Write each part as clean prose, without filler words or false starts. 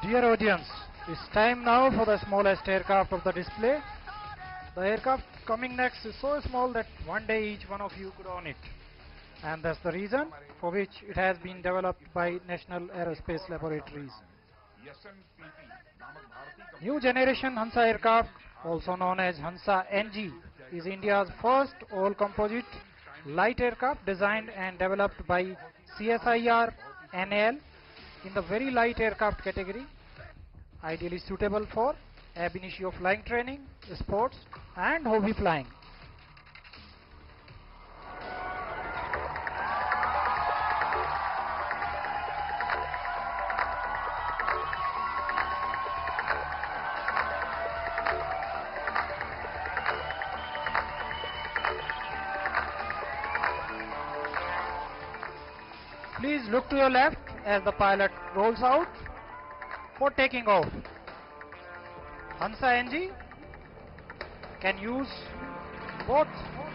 Dear audience, it's time now for the smallest aircraft of the display. The aircraft coming next is so small that one day each one of you could own it. And that's the reason for which it has been developed by National Aerospace Laboratories. New generation Hansa aircraft, also known as Hansa NG, is India's first all-composite light aircraft designed and developed by CSIR NAL in the very light aircraft category, ideally suitable for ab initio flying training, sports and hobby flying. Please look to your left as the pilot rolls out for taking off. Hansa NG can use both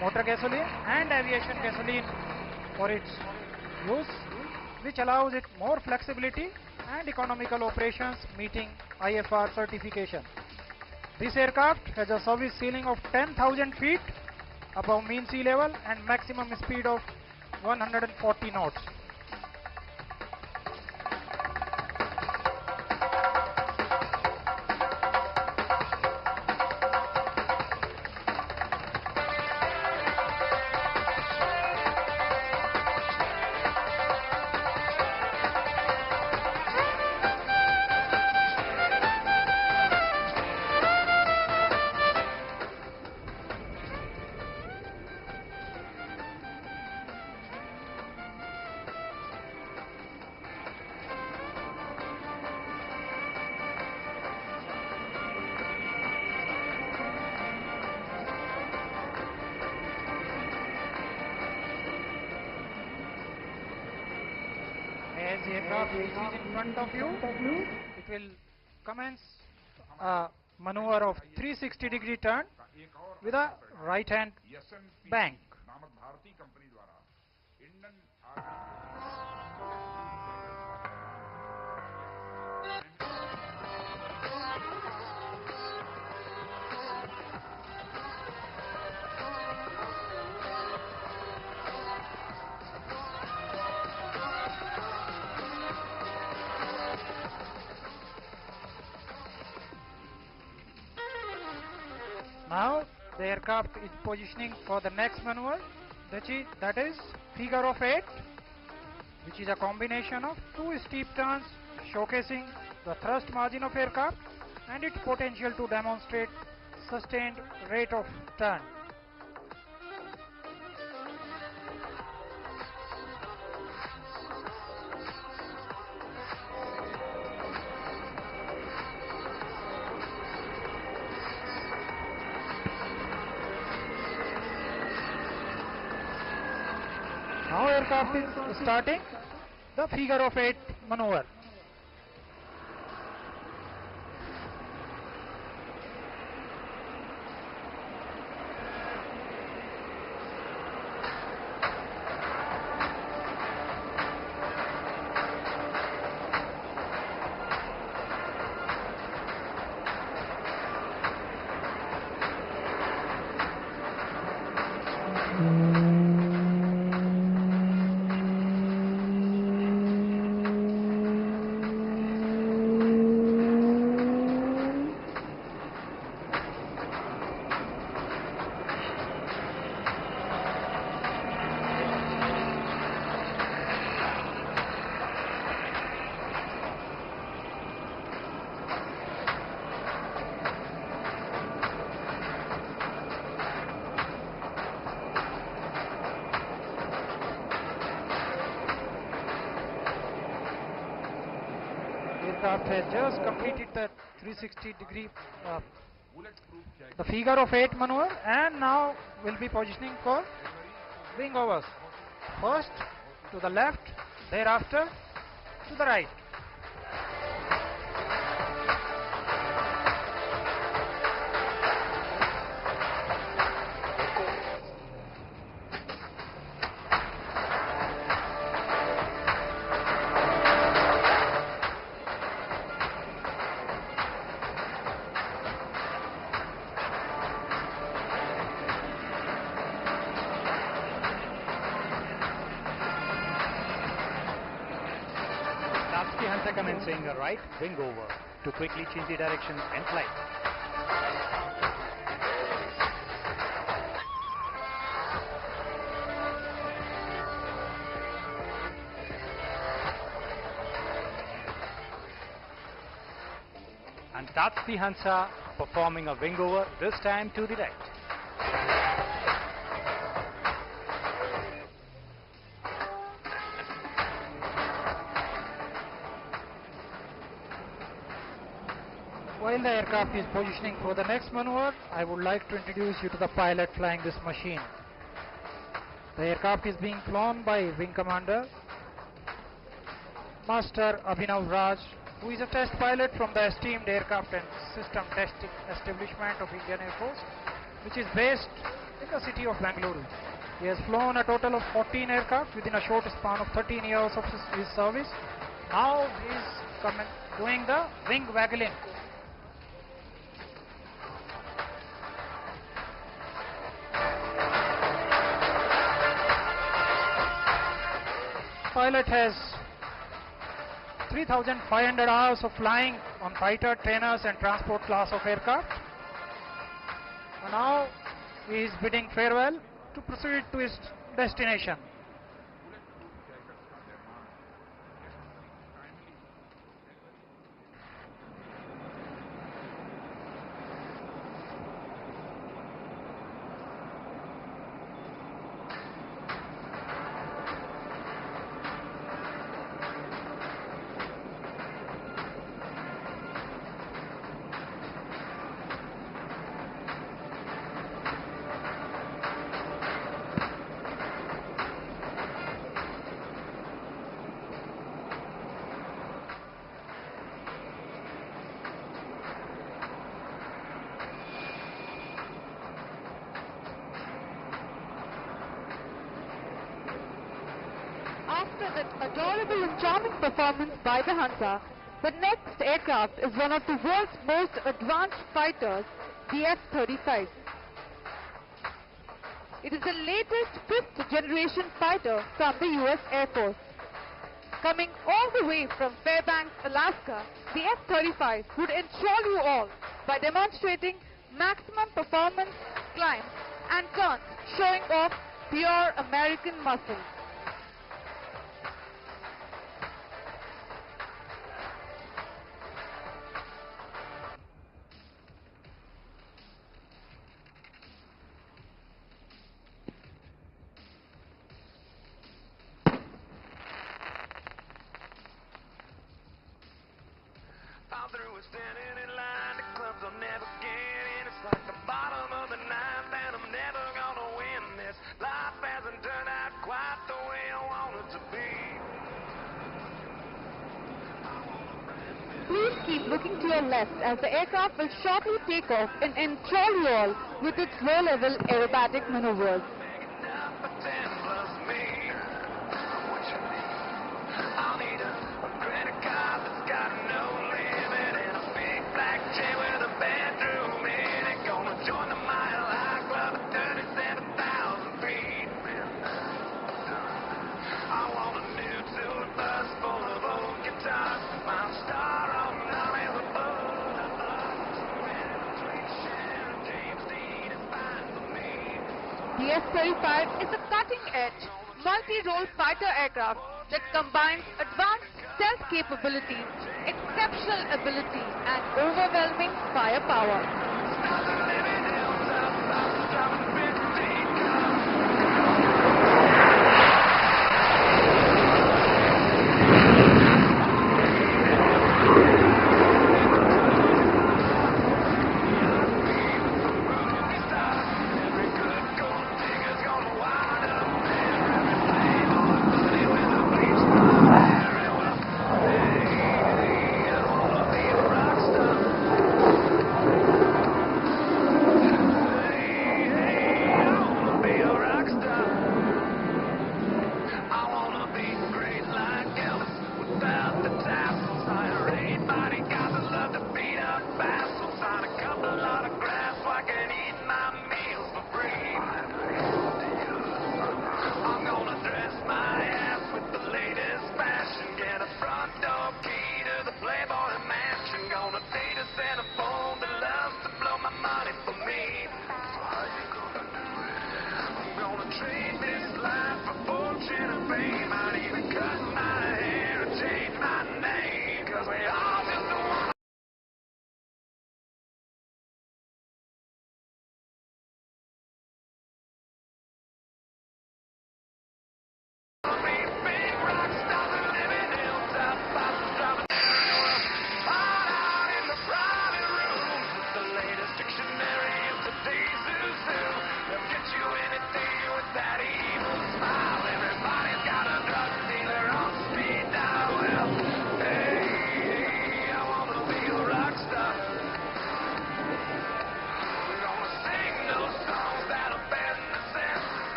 motor gasoline and aviation gasoline for its use, which allows it more flexibility and economical operations meeting IFR certification. This aircraft has a service ceiling of 10,000 feet above mean sea level and maximum speed of 140 knots. As the aircraft reaches in front of you, it will commence a maneuver of 360-degree turn with a right-hand bank. Now the aircraft is positioning for the next maneuver, that is figure of 8, which is a combination of two steep turns showcasing the thrust margin of aircraft and its potential to demonstrate sustained rate of turn. Now aircraft is starting the figure of 8 maneuver. Aircraft has just completed the 360-degree the figure of 8 maneuver and now will be positioning for wing overs. First to the left, thereafter to the right. recommencing a right wing over to quickly change the direction and flight. And that's the Hansa performing a wing over, this time to the right. While the aircraft is positioning for the next maneuver, I would like to introduce you to the pilot flying this machine. The aircraft is being flown by Wing Commander Master Abhinav Raj, who is a test pilot from the esteemed Aircraft and System Testing Establishment of Indian Air Force, which is based in the city of Bangalore. He has flown a total of 14 aircraft within a short span of 13 years of his service. Now he is doing the wing waggling. Pilot has 3,500 hours of flying on fighter, trainers and transport class of aircraft. And now he is bidding farewell to proceed to his destination. After that adorable and charming performance by the Hansa, the next aircraft is one of the world's most advanced fighters, the F-35. It is the latest fifth-generation fighter from the US Air Force. Coming all the way from Fairbanks, Alaska, the F-35 would enthrall you all by demonstrating maximum performance climbs and turns, showing off pure American muscle. Through a standing in line, the clubs will never get in. It's like the bottom of the ninth, and I'm never gonna win this. Life hasn't turned out quite the way I want it to be. Please keep looking to your left as the aircraft will shortly take off and enthrall you all with its low-level aerobatic maneuvers. I'll need a credit card that's got no limit and a big black chain with a bedroom in it. Gonna join the Mile High Club at 37,000 feet. I want a new tour bus full of old guitars. My star on Hollywood Boulevard. Between Cher and James Dean is fine for me. The F-35 is a cutting-edge, multi-role fighter aircraft that combines advanced stealth capabilities, exceptional ability, and overwhelming firepower.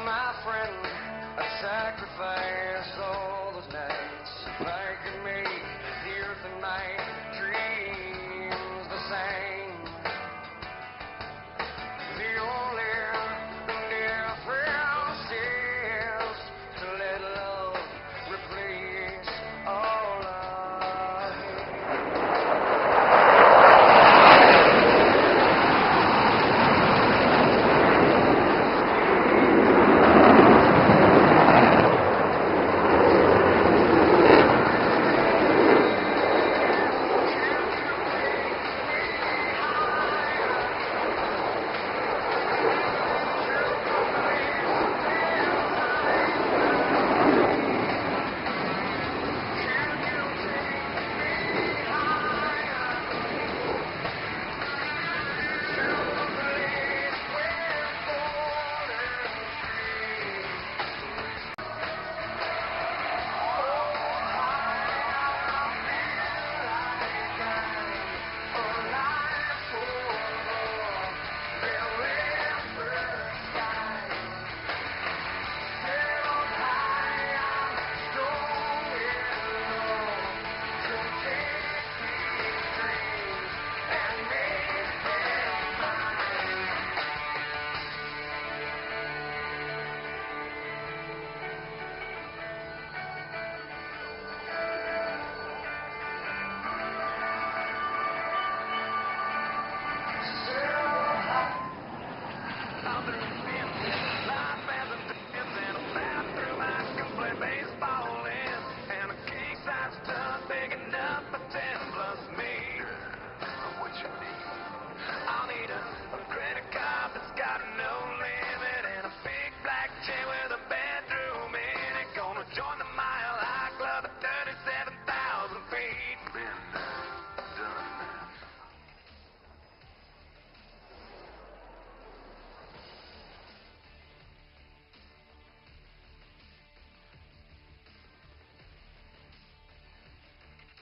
my friend, I sacrificed all those nights. If I could make the earth and my dreams the same, the only difference is to let love replace all of hate.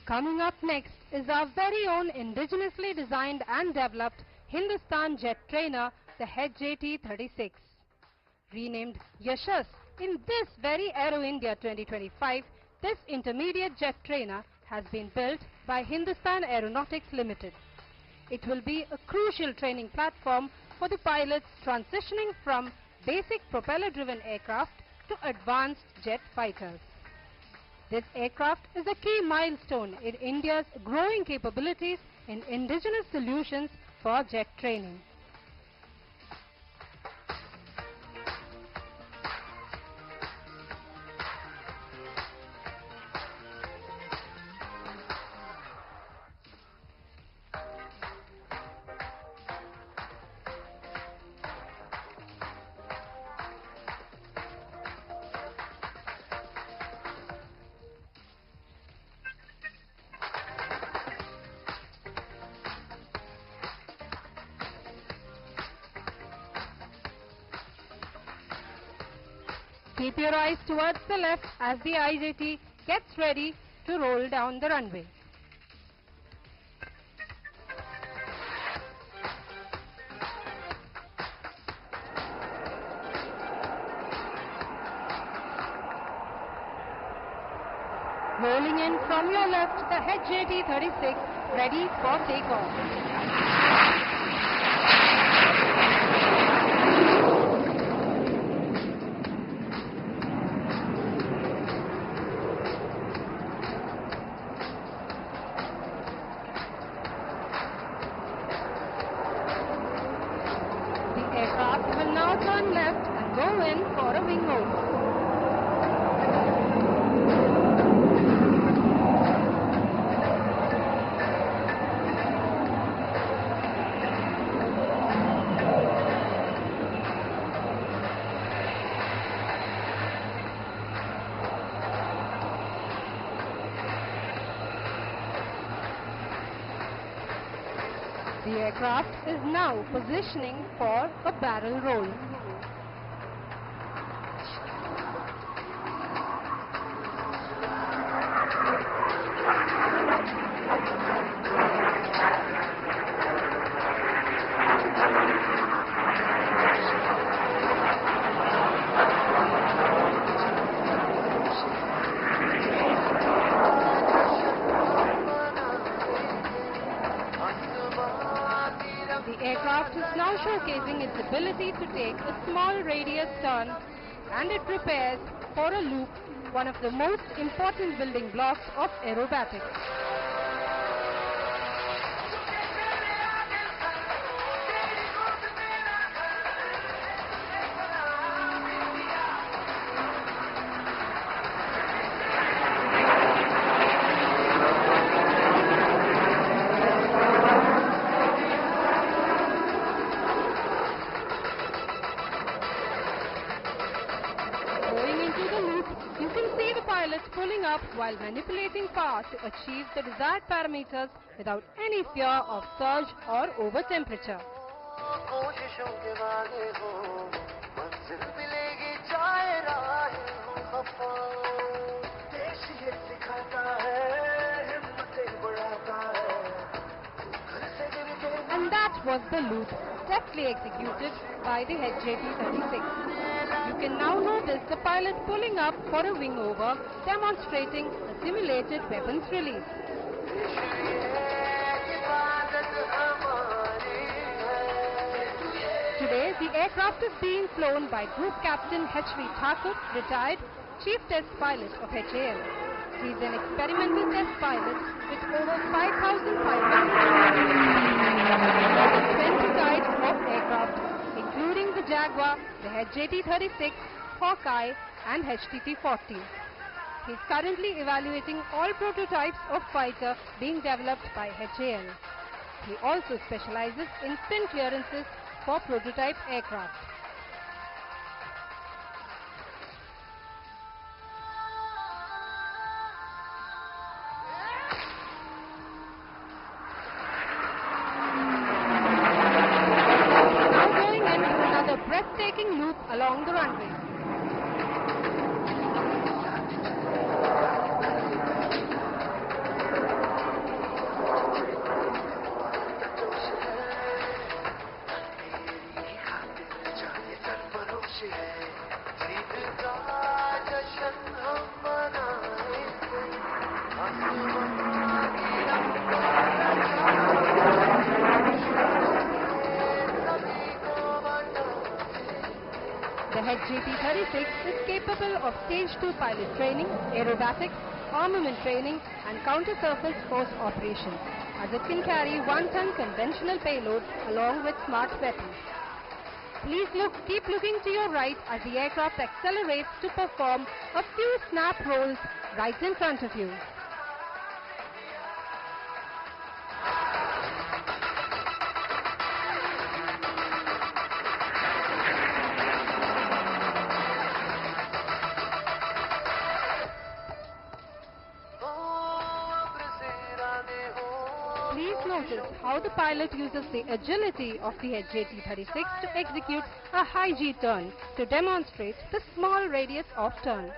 Coming up next is our very own indigenously designed and developed Hindustan jet trainer, the HJT-36. Renamed Yashas in this very Aero India 2025, this intermediate jet trainer has been built by Hindustan Aeronautics Limited. It will be a crucial training platform for the pilots transitioning from basic propeller-driven aircraft to advanced jet fighters. This aircraft is a key milestone in India's growing capabilities in indigenous solutions for jet training. Keep your eyes towards the left as the IJT gets ready to roll down the runway. Rolling in from your left, the HJT-36 ready for takeoff. The aircraft will now turn left and go in for a wing over. The aircraft is now positioning for a barrel roll. ability to take a small radius turn, and it prepares for a loop, one of the most important building blocks of aerobatics. Pulling up while manipulating power to achieve the desired parameters without any fear of surge or over temperature. And that was the loop deftly executed by the HJT-36. You can now notice the pilot pulling up for a wing over, demonstrating a simulated weapons release. Today, the aircraft is being flown by Group Captain H.V. Thakur, retired Chief Test Pilot of HAL. He is an experimental test pilot with over 5,500 20 types of aircraft, including the Jaguar, the HJT-36, Hawkeye and HTT-40. He is currently evaluating all prototypes of fighter being developed by HAL. He also specializes in spin clearances for prototype aircraft. Breathtaking loop along the runway. The HJT-36 is capable of Stage 2 pilot training, aerobatics, armament training and counter-surface force operations, as it can carry 1-ton conventional payload along with smart weapons. Please keep looking to your right as the aircraft accelerates to perform a few snap rolls right in front of you. Please notice how the pilot uses the agility of the HJT-36 to execute a high G turn to demonstrate the small radius of turn.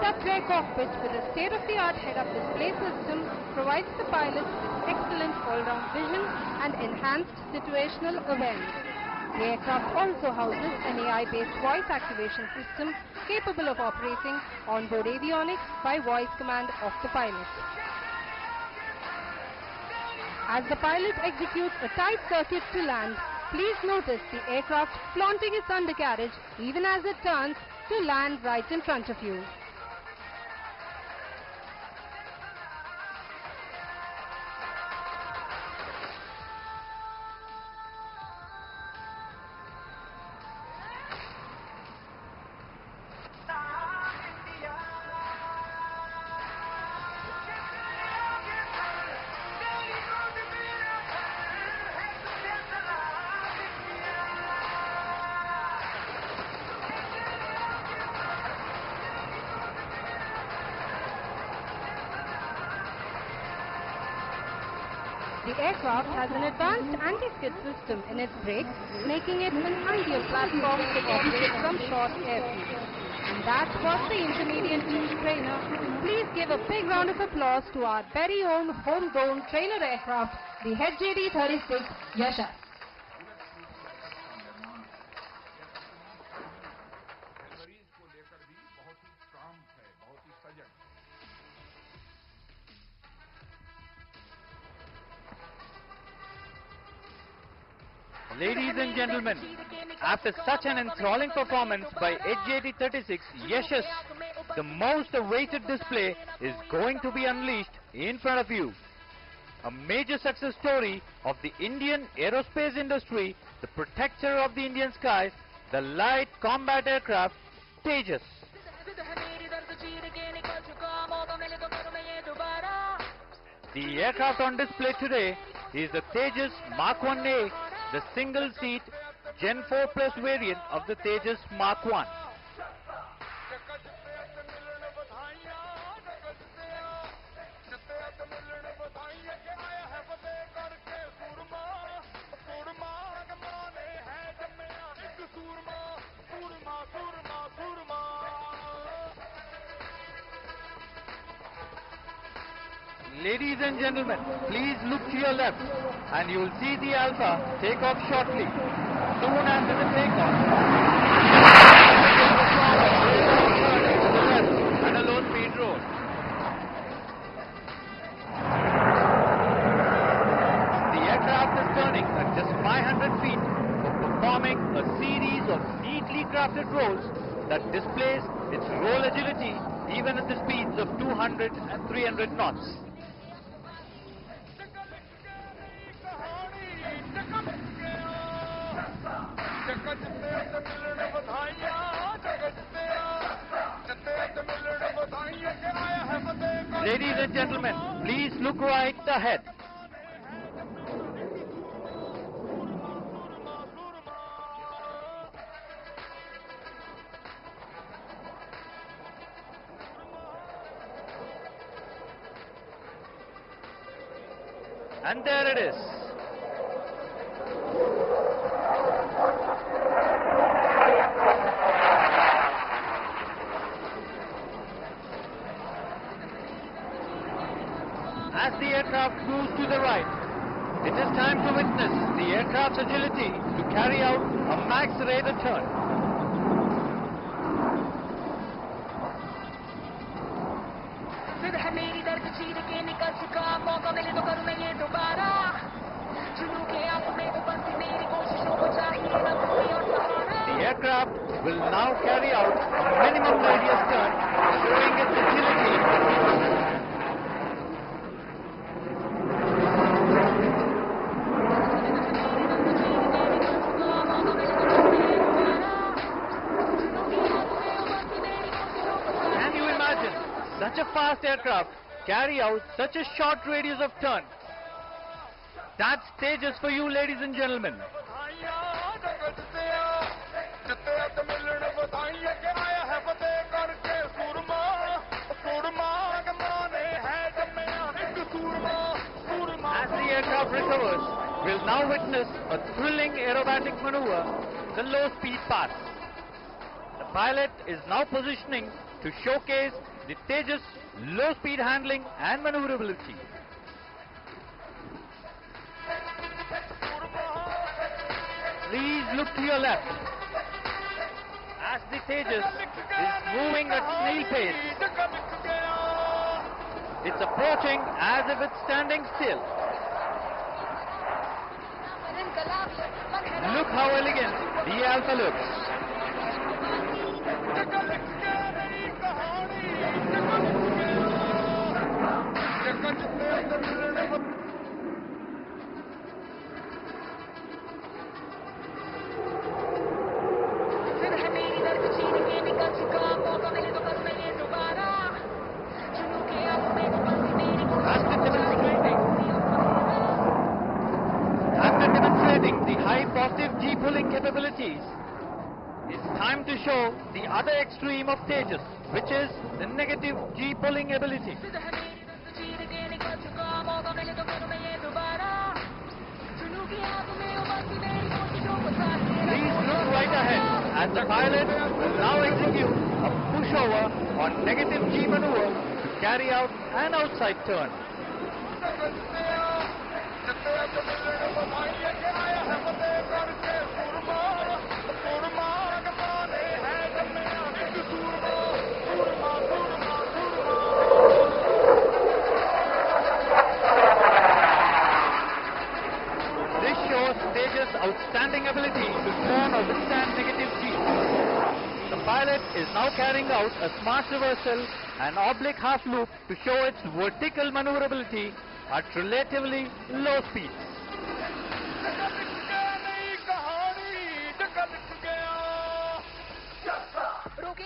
Upgrade cockpit with a state-of-the-art head-up display system provides the pilot with excellent all-round vision and enhanced situational awareness. The aircraft also houses an AI-based voice activation system capable of operating onboard avionics by voice command of the pilot. As the pilot executes a tight circuit to land, please notice the aircraft flaunting its undercarriage even as it turns to land right in front of you. The aircraft has an advanced anti-skid system in its brakes, making it an ideal platform to operate from short airfields. And that was the intermediate trainer. Please give a big round of applause to our very own homegrown trainer aircraft, the HJT-36 Yashas. Ladies and gentlemen, after such an enthralling performance by HJT-36 Yashas, the most awaited display is going to be unleashed in front of you. A major success story of the Indian aerospace industry, the protector of the Indian skies, the light combat aircraft Tejas. The aircraft on display today is the Tejas Mark 1A, the single-seat Gen 4 Plus variant of the Tejas Mark 1. Ladies and gentlemen, please look to your left and you will see the Alpha take off shortly. Soon after the takeoff, and a low speed roll. The aircraft is turning at just 500 feet for performing a series of neatly crafted rolls that displays its roll agility even at the speeds of 200 and 300 knots. Ladies and gentlemen, please look right ahead. And there it is. As the aircraft moves to the right, it is time to witness the aircraft's agility to carry out a max rate of turn. The aircraft will now carry out a minimum radius turn, showing its agility. Such a fast aircraft carry out such a short radius of turn. That's Tejas for you, ladies and gentlemen. As the aircraft recovers, we'll now witness a thrilling aerobatic maneuver, the low-speed pass. The pilot is now positioning to showcase the Tejas low-speed handling and maneuverability. Please look to your left as the Tejas is moving at snail pace. It's approaching as if it's standing still. Look how elegant the Alpha looks. After demonstrating the high positive G-pulling capabilities, it's time to show the other extreme of Tejas, which is the negative G-pulling ability. Please look right ahead as the pilot will now execute a pushover on negative G maneuver to carry out an outside turn. This shows Tejas' outstanding ability to turn or withstand negative G. The pilot is now carrying out a smart reversal and oblique half loop to show its vertical maneuverability at relatively low speeds.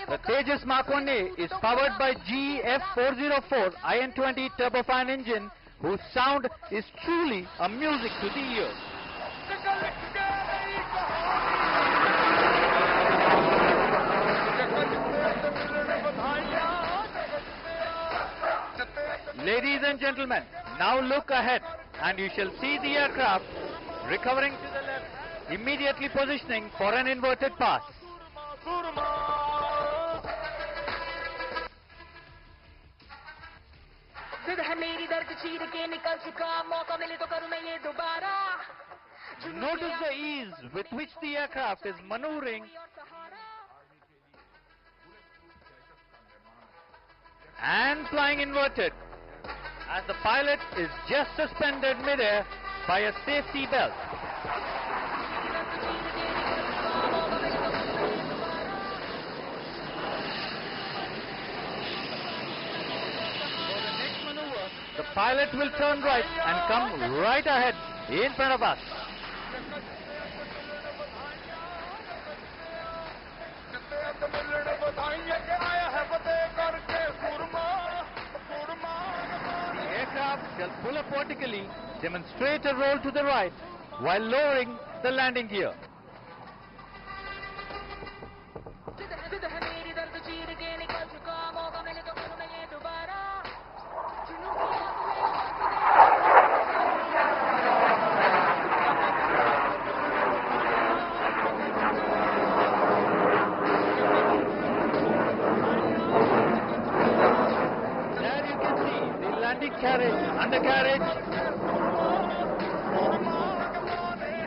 The Tejas Mark 1A is powered by GF404 IN20 turbofan engine, whose sound is truly a music to the ears. Ladies and gentlemen, now look ahead and you shall see the aircraft recovering to the left, immediately positioning for an inverted pass. Notice the ease with which the aircraft is maneuvering and flying inverted, as the pilot is just suspended midair by a safety belt. For the next maneuver, the pilot will turn right and come right ahead in front of us. The aircraft shall pull up vertically, demonstrate a roll to the right while lowering the landing gear. Undercarriage.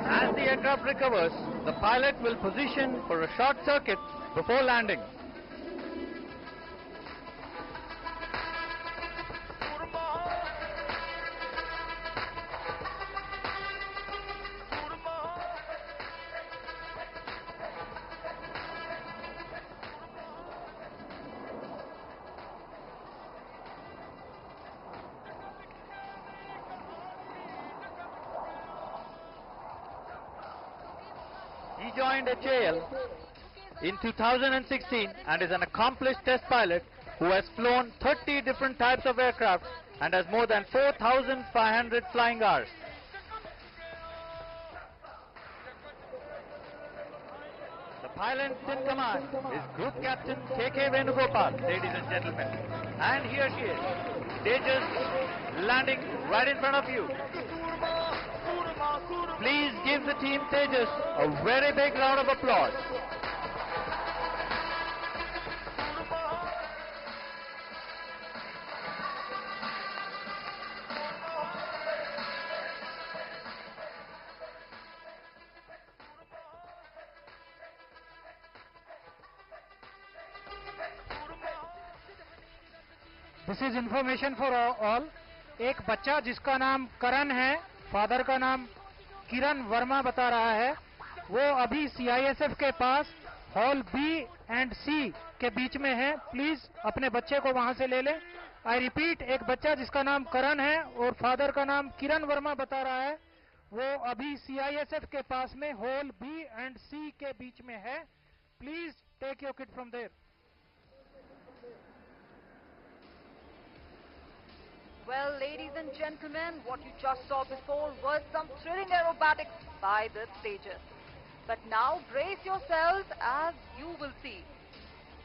As the aircraft recovers, the pilot will position for a short circuit before landing. He joined HAL in 2016 and is an accomplished test pilot who has flown 30 different types of aircraft and has more than 4,500 flying hours. The pilot in command is Group Captain K.K. Venugopal, ladies and gentlemen. And here she is, Tejas, landing right in front of you. Please give the team Tejas a very big round of applause. This is information for all. एक बच्चा जिसका नाम करण है, father का नाम किरण वर्मा बता रहा है, वो अभी CISF के पास हॉल बी एंड सी के बीच में है. प्लीज अपने बच्चे को वहां से ले लें. आई रिपीट, एक बच्चा जिसका नाम करण है और फादर का नाम किरण वर्मा बता रहा है, वो अभी CISF के पास में हॉल बी एंड सी के बीच में है. Please take your kid from there. Well, ladies and gentlemen, what you just saw before was some thrilling aerobatics by the Tejas. But now brace yourselves as you will see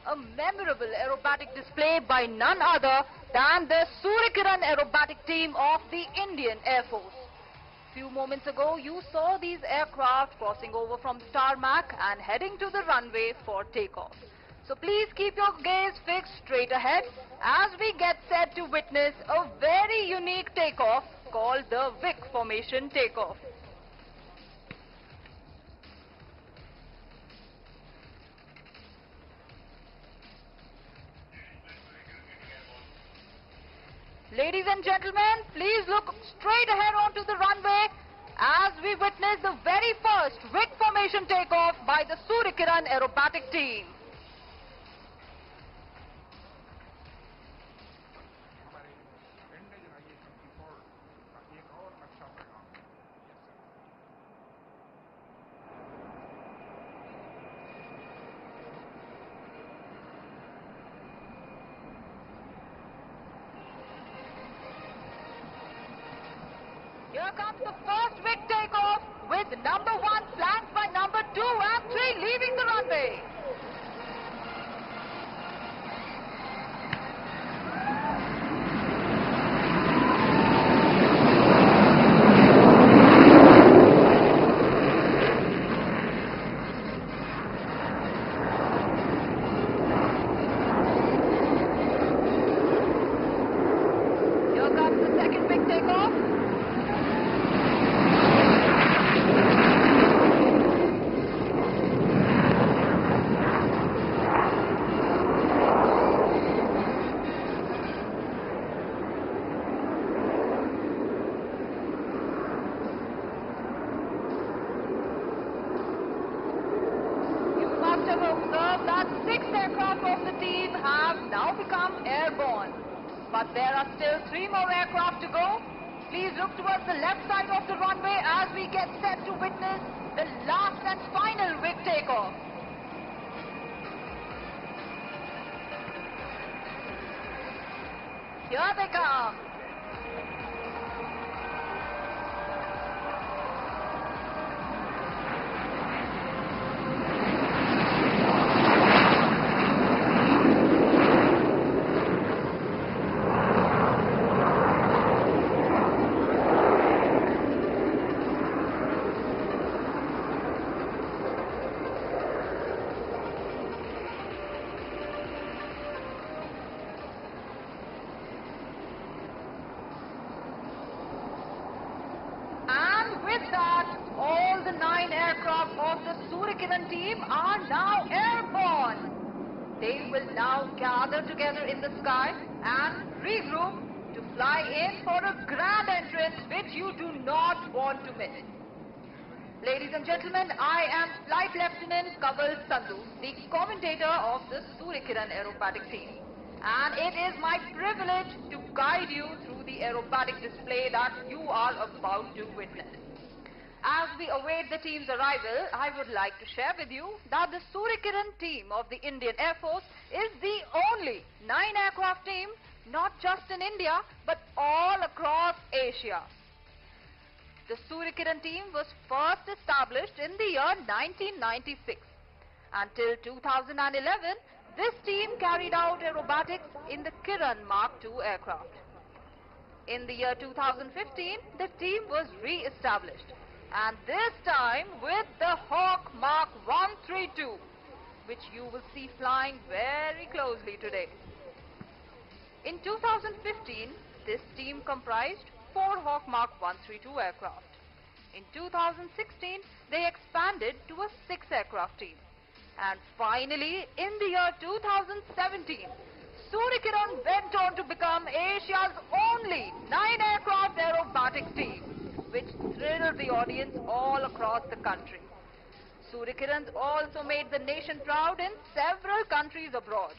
a memorable aerobatic display by none other than the Suryakiran aerobatic team of the Indian Air Force. Few moments ago, you saw these aircraft crossing over from tarmac and heading to the runway for takeoff. So please keep your gaze fixed straight ahead as we get set to witness a very unique takeoff called the Vic formation takeoff. Ladies and gentlemen, please look straight ahead onto the runway as we witness the very first Vic formation takeoff by the Suryakiran aerobatic team. Here comes the first Vic takeoff with number 1 flanked by number 2 and 3 leaving the runway. Here comes the second Vic takeoff. Have observed that 6 aircraft of the team have now become airborne. But there are still 3 more aircraft to go. Please look towards the left side of the runway as we get set to witness the last and final Vic takeoff. Here they come. With that, all the 9 aircraft of the Suryakiran team are now airborne. They will now gather together in the sky and regroup to fly in for a grand entrance which you do not want to miss. Ladies and gentlemen, I am Flight Lieutenant Kaval Sandhu, the commentator of the Suryakiran aerobatic team. And it is my privilege to guide you through the aerobatic display that you are about to witness. As we await the team's arrival, I would like to share with you that the Suryakiran team of the Indian Air Force is the only 9 aircraft team, not just in India, but all across Asia. The Suryakiran team was first established in the year 1996. Until 2011, this team carried out aerobatics in the Kiran Mark II aircraft. In the year 2015, the team was re-established, and this time with the Hawk Mark 132, which you will see flying very closely today. In 2015, this team comprised 4 Hawk Mark 132 aircraft. In 2016, they expanded to a 6 aircraft team. And finally, in the year 2017, Suryakiran went on to become Asia's only 9 aircraft aerobatic team, which thrilled the audience all across the country. Suryakiran also made the nation proud in several countries abroad.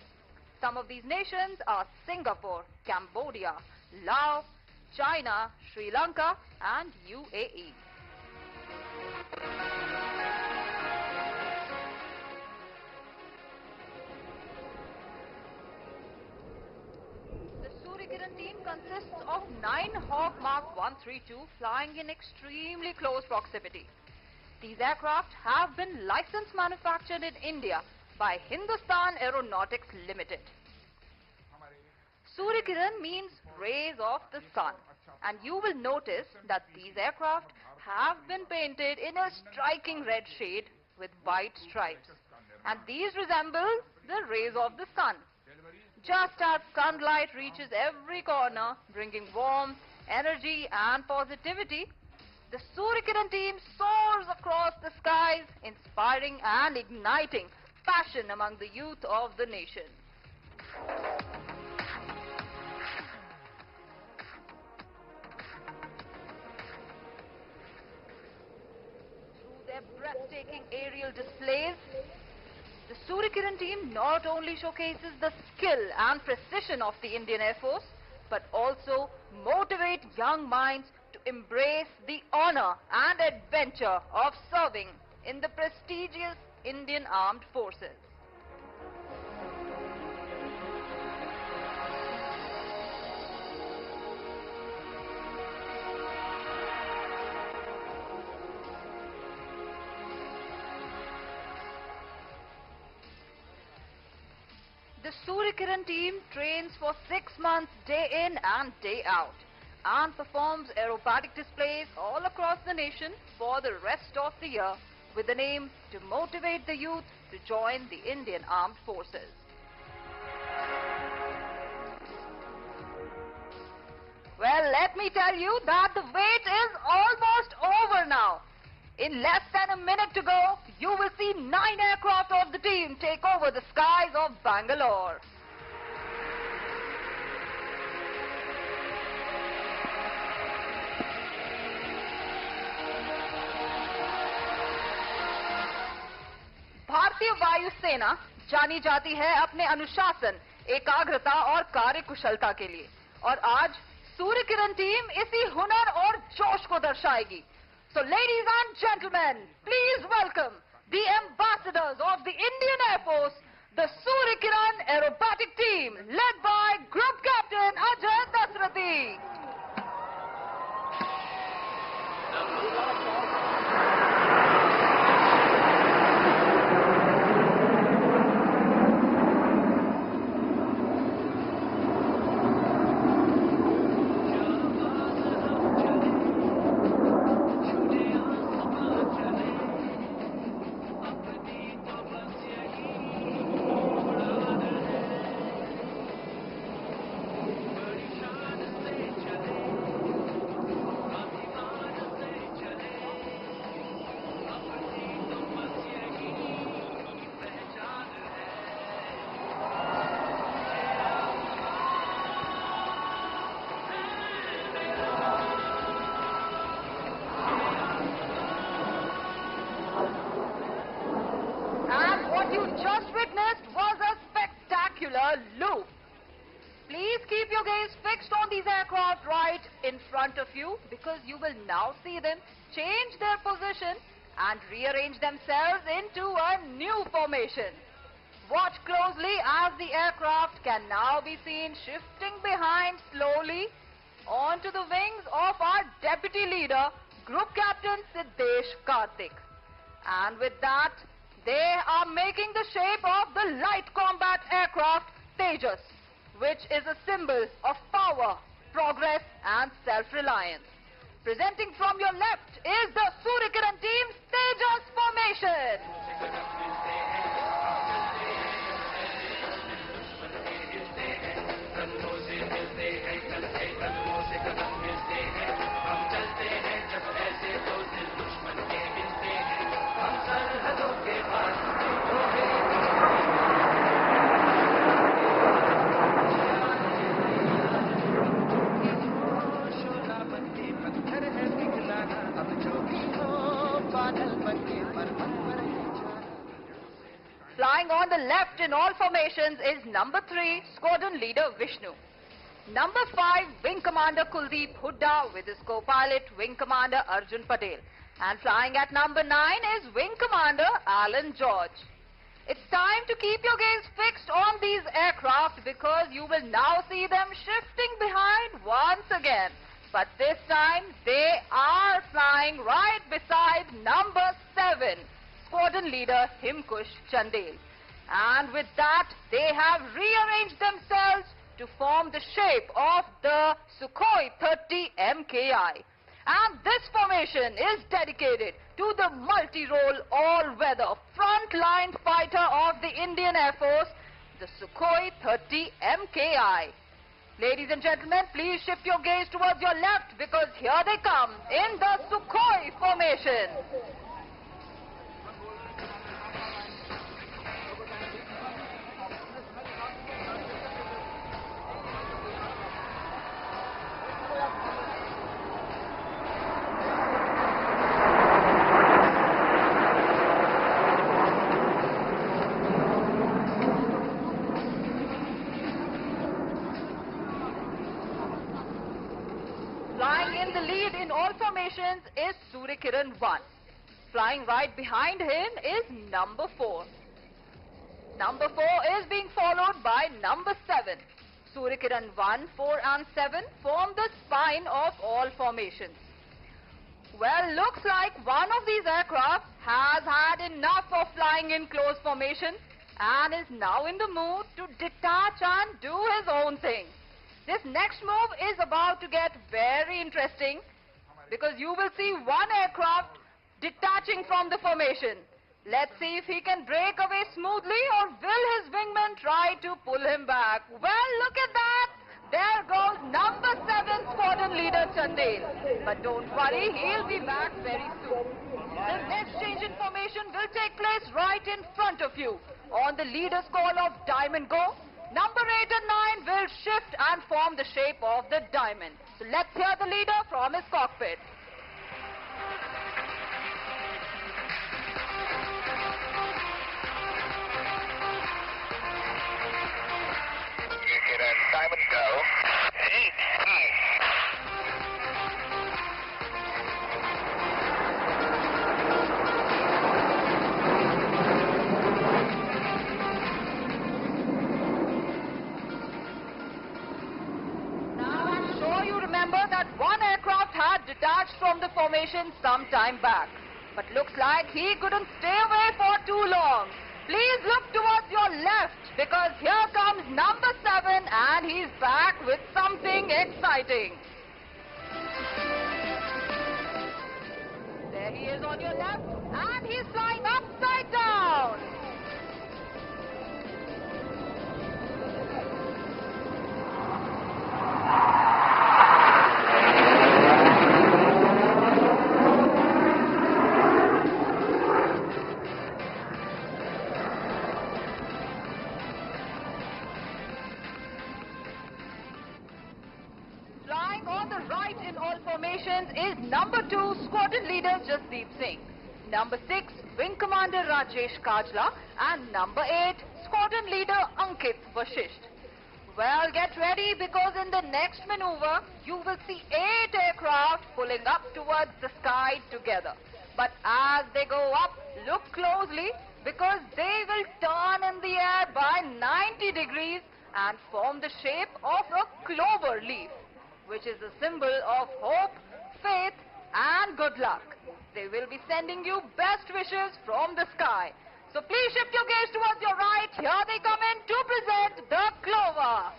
Some of these nations are Singapore, Cambodia, Laos, China, Sri Lanka and UAE. The Suryakiran team consists of 9 Hawk Mark 132 flying in extremely close proximity. These aircraft have been licensed manufactured in India by Hindustan Aeronautics Limited. Suryakiran means rays of the sun, and you will notice that these aircraft have been painted in a striking red shade with white stripes, and these resemble the rays of the sun. Just as sunlight reaches every corner, bringing warmth, energy and positivity, the Suryakiran team soars across the skies, inspiring and igniting passion among the youth of the nation. Through their breathtaking aerial displays, the Suryakiran team not only showcases the skill and precision of the Indian Air Force, but also motivate young minds to embrace the honor and adventure of serving in the prestigious Indian Armed Forces. The Suryakiran team trains for 6 months day in and day out and performs aerobatic displays all across the nation for the rest of the year with the aim to motivate the youth to join the Indian Armed Forces. Well, let me tell you that the wait is almost over now. In less than a minute to go, you will see 9 aircraft of the team take over the skies of Bangalore. भारतीय वायुसेना जानी जाती है अपने अनुशासन, एकाग्रता और कार्यकुशलता के लिए, और आज सूर्यकिरण टीम इसी हुनर और जोश को दर्शाएगी. So ladies and gentlemen, please welcome the ambassadors of the Indian Air Force, the Suryakiran Aerobatic Team, led by Group Captain Ajay Dasrathi. Loop. Please keep your gaze fixed on these aircraft right in front of you, because you will now see them change their position and rearrange themselves into a new formation. Watch closely as the aircraft can now be seen shifting behind slowly onto the wings of our Deputy Leader, Group Captain Siddesh Karthik. And with that, they are making the shape of the light combat aircraft Tejas, which is a symbol of power, progress and self-reliance. Presenting from your left is the Suryakiran team's Tejas formation. Flying on the left in all formations is number 3, Squadron Leader Vishnu. Number 5, Wing Commander Kuldeep Hooda with his co-pilot Wing Commander Arjun Patel. And flying at number 9 is Wing Commander Alan George. It's time to keep your gaze fixed on these aircraft, because you will now see them shifting behind once again. But this time they are flying right beside number 7, Squadron Leader Himkush Chandel. And with that, they have rearranged themselves to form the shape of the Sukhoi 30 MKI. And this formation is dedicated to the multi-role, all-weather, front-line fighter of the Indian Air Force, the Sukhoi 30 MKI. Ladies and gentlemen, please shift your gaze towards your left because here they come in the Sukhoi formation. Flying in the lead in all formations is Suryakiran 1. Flying right behind him is number 4. Number 4 is being followed by number 7. Suryakiran 1, 4 and 7 form the spine of all formations. Well, looks like one of these aircraft has had enough of flying in close formation and is now in the mood to detach and do his own thing. This next move is about to get very interesting because you will see one aircraft detaching from the formation. Let's see if he can break away smoothly or will his wingman try to pull him back. Well, look at that. There goes number 7 squadron leader Chandel. But don't worry, he'll be back very soon. The next change in formation will take place right in front of you. On the leader's call of Diamond Go, number 8 and 9 will shift and form the shape of the diamond. So let's hear the leader from his cockpit. You get a Diamond Go. 8, 9. Now I'm sure you remember that one aircraft had detached from the formation some time back. But looks like he couldn't stay away for too long. Please look towards your left because here comes number 7 and he's back with something exciting. There he is on your left and he's flying upside down. Flying on the right in all formations is number 2 squadron leader Jasdeep Singh, number 6 wing commander Rajesh Kajla and number 8 squadron leader Ankit Vashisht. Well, get ready because in the next maneuver you will see 8 aircraft pulling up towards the sky together. But as they go up, look closely because they will turn in the air by 90 degrees and form the shape of a clover leaf, which is a symbol of hope, faith and good luck. They will be sending you best wishes from the sky. So please shift your gaze towards your right. Here they come in to present the clover.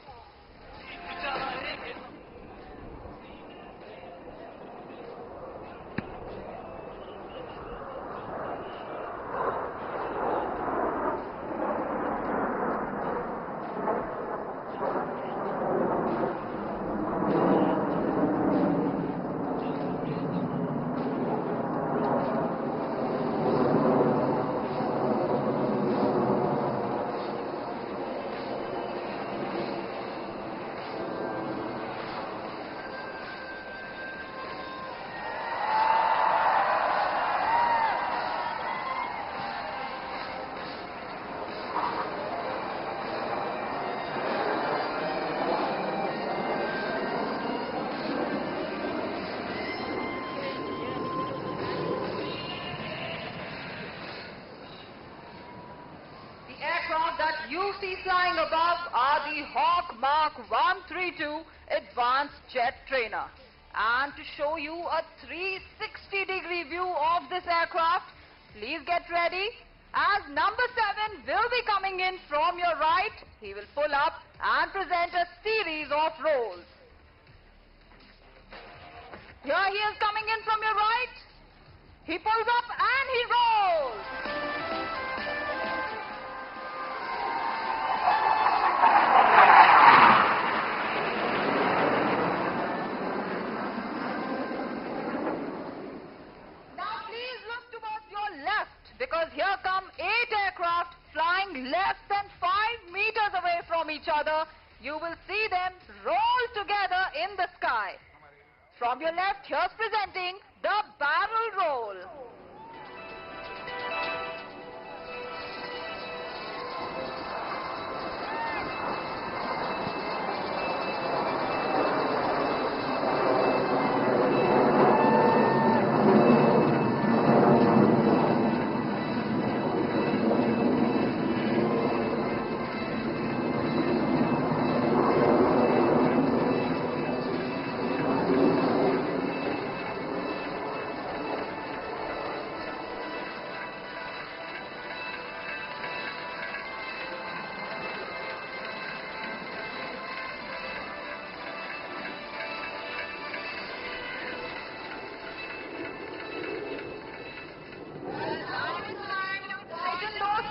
Aircraft that you see flying above are the Hawk Mark 132 Advanced Jet Trainer. And to show you a 360-degree view of this aircraft, please get ready as number 7 will be coming in from your right. He will pull up and present a series of rolls. Here he is coming in from your right. He pulls up and he rolls. here come 8 aircraft flying less than 5 meters away from each other. You will see them roll together in the sky. From your left, here's presenting the barrel roll.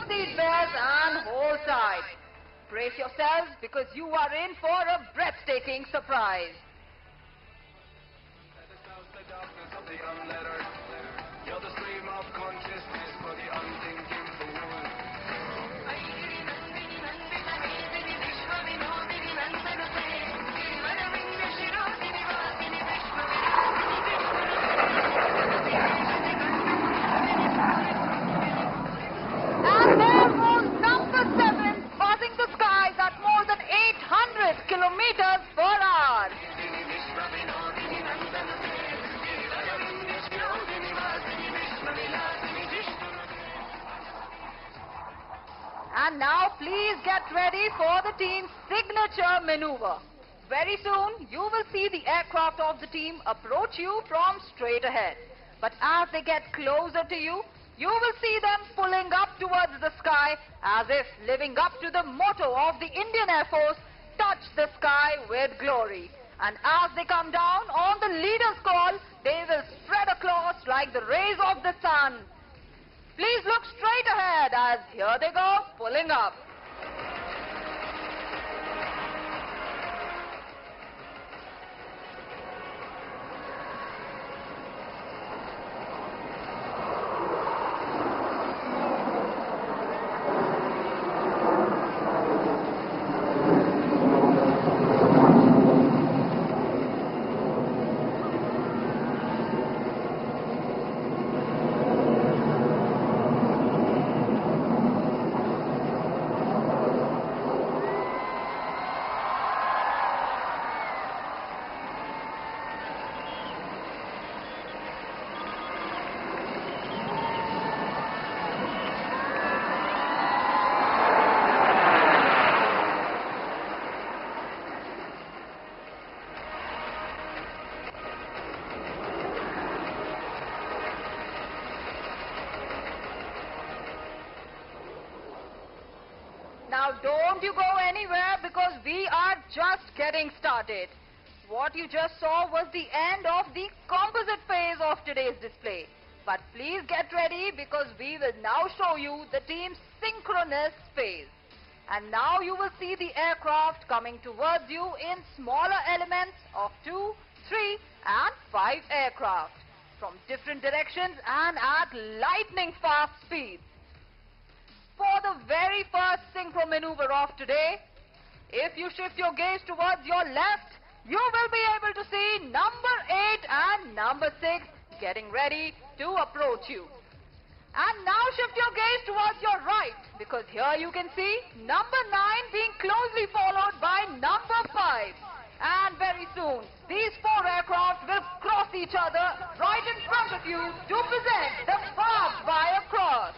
Seatbelts and hold tight. Brace yourselves because you are in for a breathtaking surprise. You're the stream of consciousness for the unthinking fool. And there goes number 7, passing the skies at more than 800 kilometers per hour. And now please get ready for the team's signature maneuver. Very soon you will see the aircraft of the team approach you from straight ahead. But as they get closer to you, you will see them pulling up towards the sky as if living up to the motto of the Indian Air Force, touch the sky with glory. And as they come down on the leader's call, they will spread across like the rays of the sun. Please look straight ahead as here they go, pulling up. Now don't you go anywhere because we are just getting started. What you just saw was the end of the composite phase of today's display. But please get ready because we will now show you the team's synchronous phase. And now you will see the aircraft coming towards you in smaller elements of 2, 3 and 5 aircraft from different directions and at lightning fast speeds. For the very first synchro maneuver of today, if you shift your gaze towards your left, you will be able to see number 8 and number 6 getting ready to approach you. And now shift your gaze towards your right because here you can see number 9 being closely followed by number 5. And very soon, these 4 aircraft will cross each other right in front of you to present the barbed wire cross.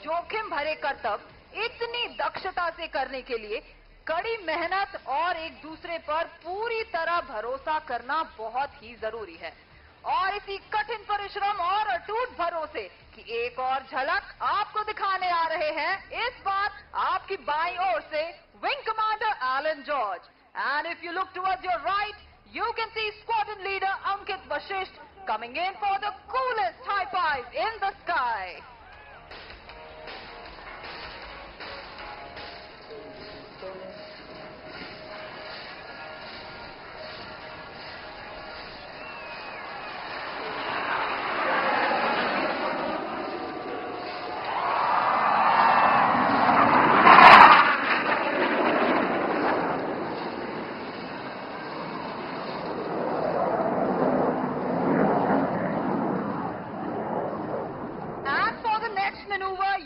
जोखिम भरे करतब इतनी दक्षता से करने के लिए कड़ी मेहनत और एक दूसरे पर पूरी तरह भरोसा करना बहुत ही जरूरी है। और इसी कठिन परिश्रम और अटूट भरोसे की एक और झलक आपको दिखाने आ रहे हैं इस बार आपकी बाईं ओर से wing commander Alan George. And if you look towards your right, you can see squadron leader Ankit Vashisht coming in for the coolest high five in the sky.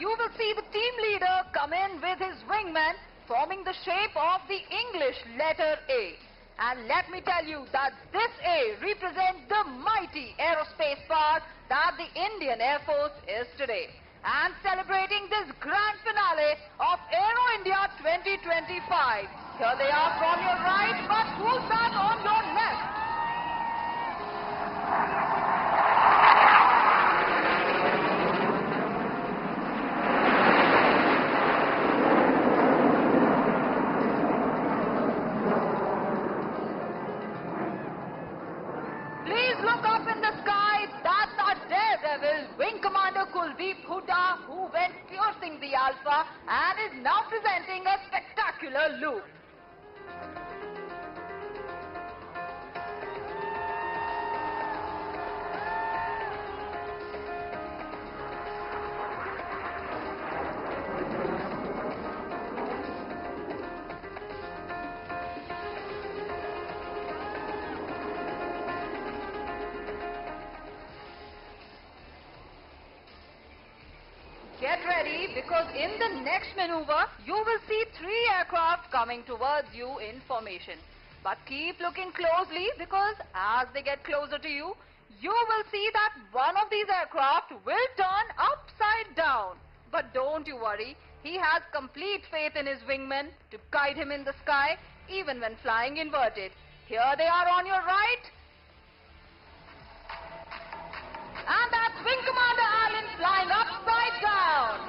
You will see the team leader come in with his wingman forming the shape of the English letter A. And let me tell you that this A represents the mighty aerospace power that the Indian Air Force is today. And celebrating this grand finale of Aero India 2025. Here they are from your right, but who's that on your left? Look up in the sky, that's our daredevil, Wing Commander Hooda, who went piercing the Alpha and is now presenting a spectacular loop. Get ready, because in the next maneuver, you will see 3 aircraft coming towards you in formation. But keep looking closely, because as they get closer to you, you will see that one of these aircraft will turn upside down. But don't you worry, he has complete faith in his wingmen to guide him in the sky, even when flying inverted. Here they are on your right. And that's Wing Commander Allen flying upside down.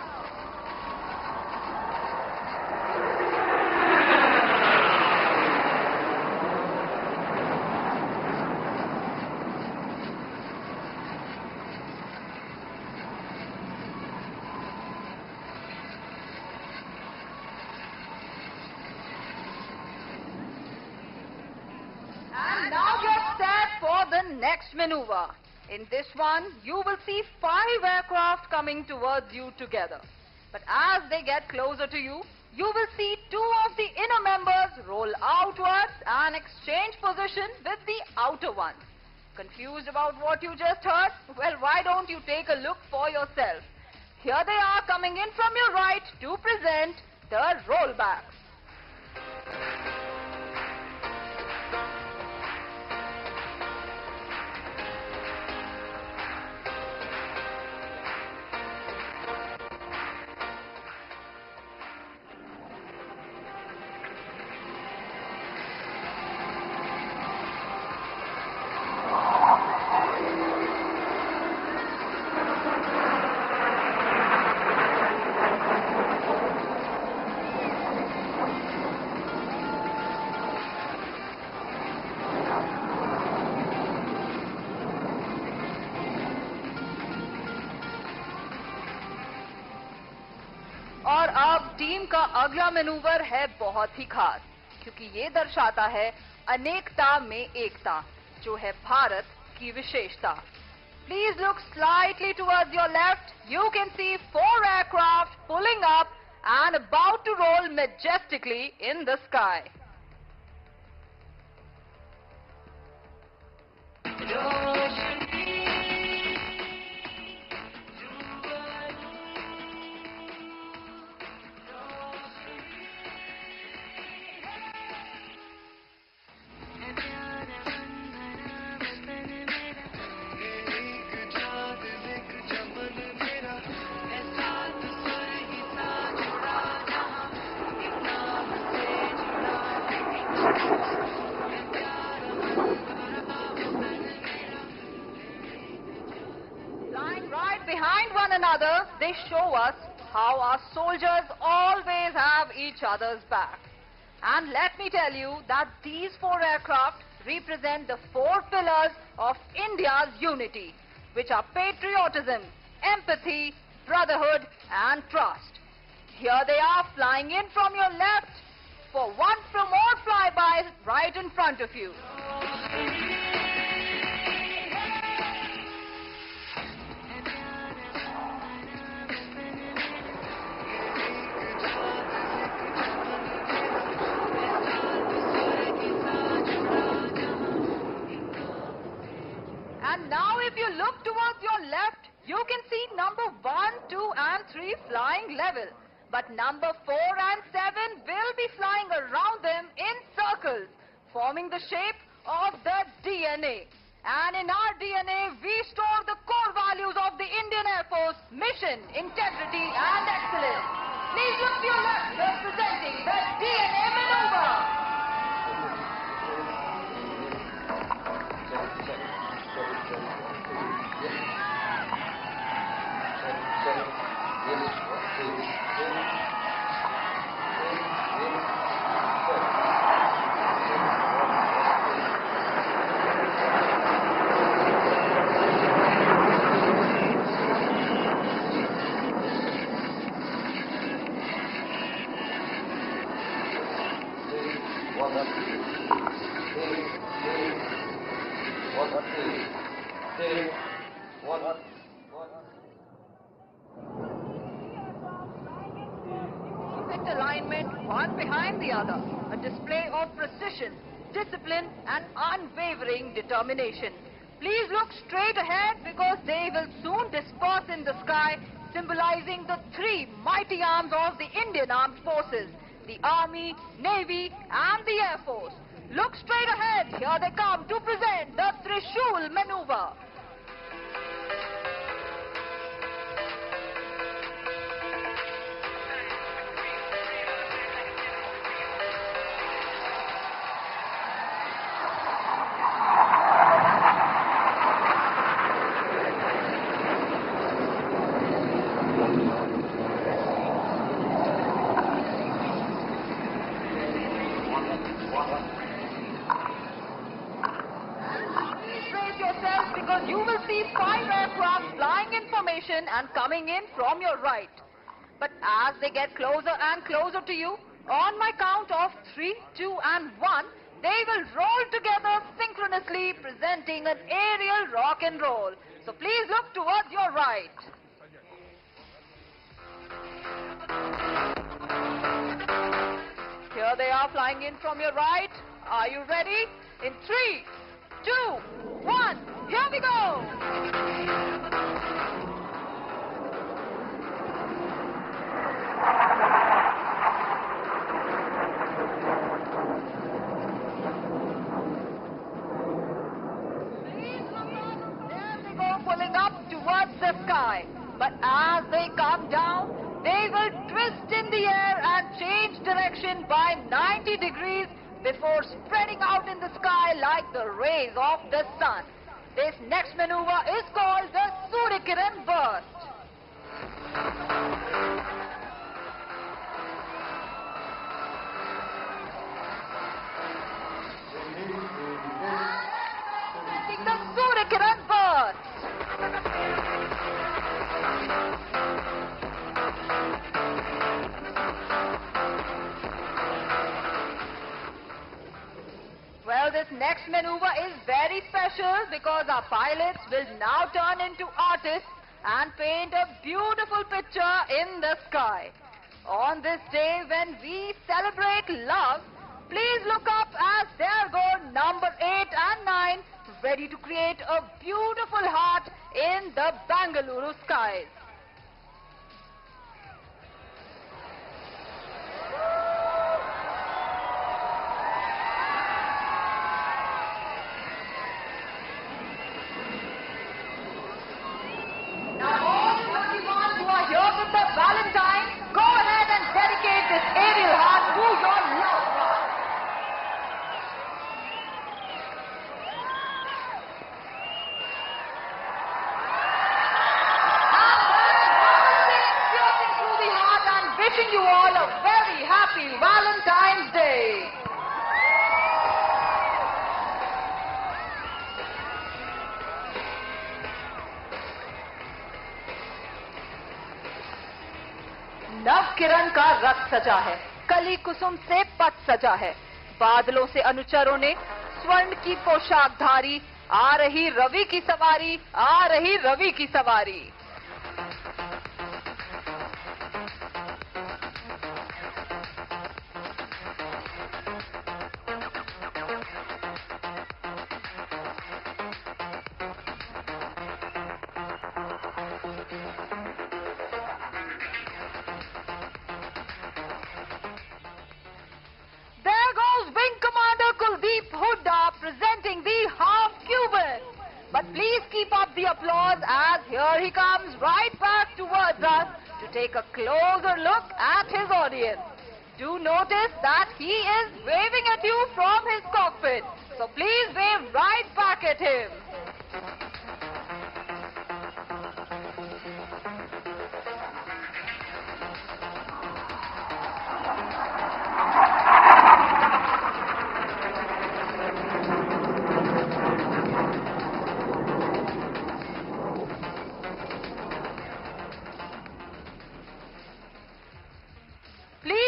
And now get set for the next maneuver. In this one, you will see 5 aircraft coming towards you together. But as they get closer to you, you will see 2 of the inner members roll outwards and exchange position with the outer ones. Confused about what you just heard? Well, why don't you take a look for yourself? Here they are coming in from your right to present the rollbacks. और अब team का अगला manoeuvre है बहुत ही खास, क्योंकि ये दर्शाता है अनेकता में एकता, जो है भारत की विशेषता. Please look slightly towards your left. You can see 4 aircraft pulling up and about to roll majestically in the sky. another, they show us how our soldiers always have each other's back. And let me tell you that these 4 aircraft represent the 4 pillars of India's unity, which are patriotism, empathy, brotherhood and trust. Here they are flying in from your left for one more flybys right in front of you. And now if you look towards your left, you can see number 1, 2 and 3 flying level. But number 4 and 7 will be flying around them in circles, forming the shape of the DNA. And in our DNA, we store the core values of the Indian Air Force: mission, integrity and excellence. Please look to your left, representing the DNA maneuver. Perfect alignment, one behind the other. A display of precision, discipline and unwavering determination. Please look straight ahead because they will soon disperse in the sky, symbolizing the 3 mighty arms of the Indian Armed Forces: the Army, Navy and the Air Force. Look straight ahead. Here they come to present the Trishul maneuver. Because you will see 5 aircraft flying in formation and coming in from your right. But as they get closer and closer to you, on my count of 3, 2 and 1, they will roll together synchronously, presenting an aerial rock and roll. So please look towards your right. Here they are flying in from your right. Are you ready? In 3, 2, 1, here we go! There they go, pulling up towards the sky. But as they come down, they will twist in the air and change direction by 90 degrees before spreading out in the sky like the rays of the sun. This next maneuver is called the Suryakiran burst. Presenting the Suryakiran burst. Well, this next maneuver is very special because our pilots will now turn into artists and paint a beautiful picture in the sky. On this day when we celebrate love, please look up as there go number 8 and 9, ready to create a beautiful heart in the Bangalore skies. Valentine, go ahead and dedicate this aerial heart to your loved one. And wishing you all a very happy Valentine's Day. नव किरण का रथ सजा है, कली कुसुम से पथ सजा है, बादलों से अनुचरों ने स्वर्ण की पोशाक धारी, आ रही रवि की सवारी, आ रही रवि की सवारी। Presenting the half Cuban. But please keep up the applause as here he comes right back towards us to take a closer look at his audience. Do notice that he is waving at you from his cockpit. So please wave right back at him.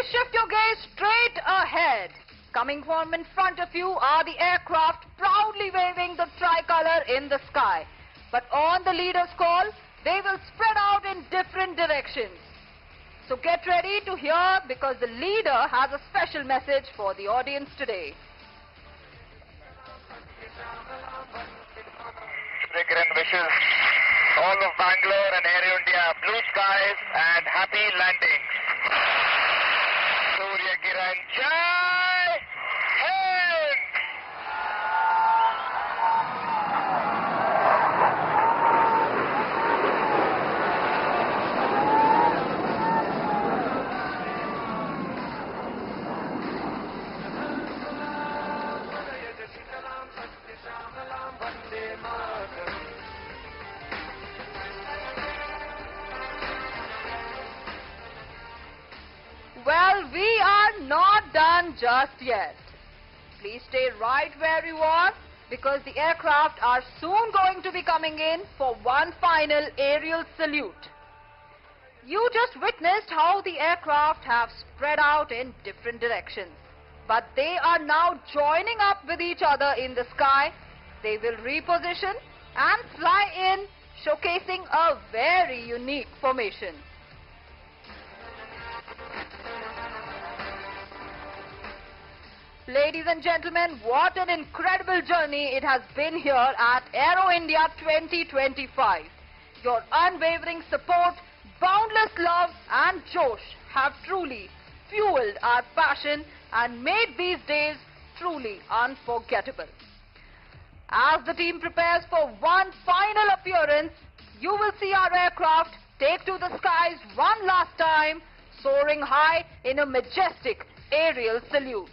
Shift your gaze straight ahead. Coming from in front of you are the aircraft proudly waving the tricolor in the sky. But on the leader's call, they will spread out in different directions. So get ready to hear because the leader has a special message for the audience today. Kiran wishes all of Bangalore and Aero India blue skies and happy landings. Surya Kiran Jai Hind! Well, we are not done just yet. Please stay right where you are because the aircraft are soon going to be coming in for one final aerial salute. You just witnessed how the aircraft have spread out in different directions. But they are now joining up with each other in the sky. They will reposition and fly in, showcasing a very unique formation. Ladies and gentlemen, what an incredible journey it has been here at Aero India 2025. Your unwavering support, boundless love and josh have truly fueled our passion and made these days truly unforgettable. As the team prepares for one final appearance, you will see our aircraft take to the skies one last time, soaring high in a majestic aerial salute.